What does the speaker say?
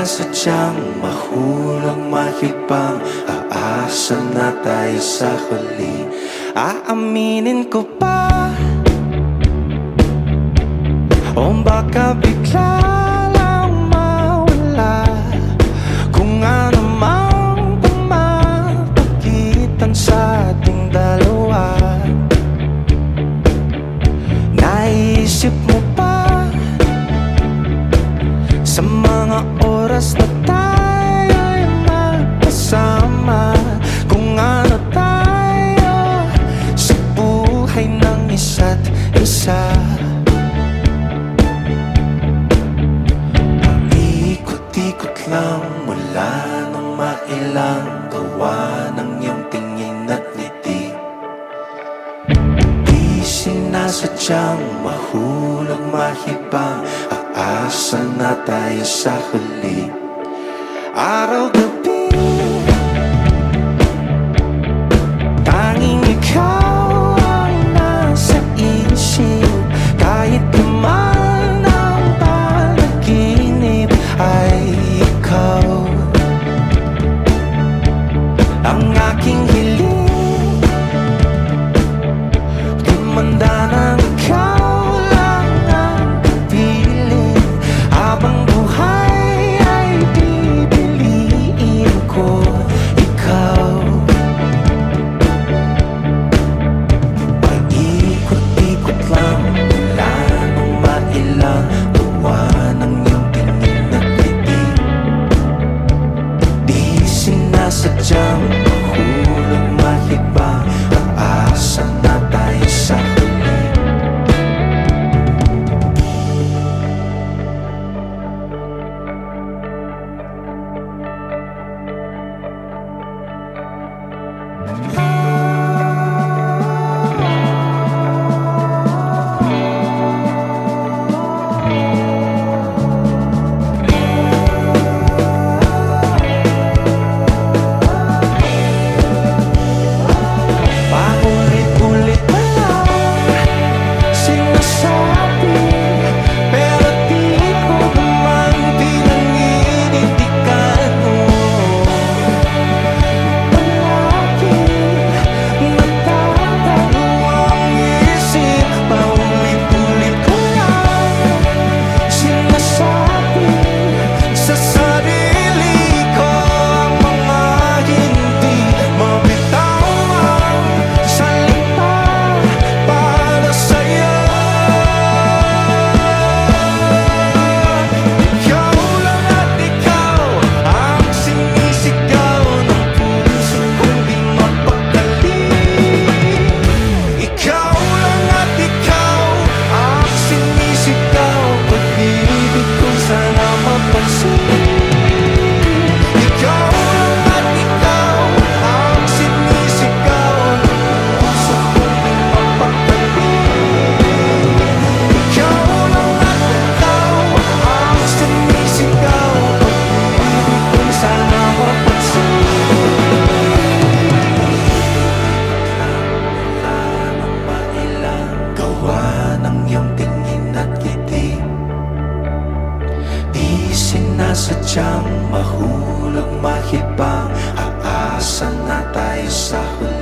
sinasadyang mahulog mahibang, aasa na tayo sa huli. Aaminin ko pa, o baka bigla lang mawala kung ano mang pumapagitan sa ating dalawa. Naisip mo ba sa mga oras na tayo'y magkasama, kung ano tayo sa buhay ng isa't isa? Paikot-ikot lang mula nang mailang gawa ng iyong tingin at ngiti. Di sinasadyang mahulog mahibang, aasa na tayo sa huli. Araw-gabi, tanging ikaw ang nasa isip. Kahit naman ang panaginip ay ikaw ang aking hiling. Tumanda ng ikaw lang ang kapiling, habang buhay ay pipiliin ko ikaw. Paikot-ikot lang mula nung mailang gawa ng iyong tingin at ngiti. Di sinasadyang mahulog mahibang, aasa na tayo sa huli. Paulit-ulit na lang sinasabi, pero di ko naman pinanginitikan mo. Palagi nagtatalo ang isip. Paulit-ulit ko lang sinasabi sa sarili ko ang mga hindi mabitawang salita para sa'yo. Ikaw lang at ikaw ang sinisigaw ng puso kong di mapakali. Ikaw lang at ikaw ang sinisigaw, pag-ibig kong sana mapansin. Ikaw lang at ikaw ang sinisigaw ng puso kong di mapakali. Ikaw lang at ikaw ang sinisigaw, pag-ibig kong sana mapansin. Mula nang mailang gawa ng iyong tingin at ngiti. Di sinasadyang mahulog mahibang, aasa na tayo sa huli.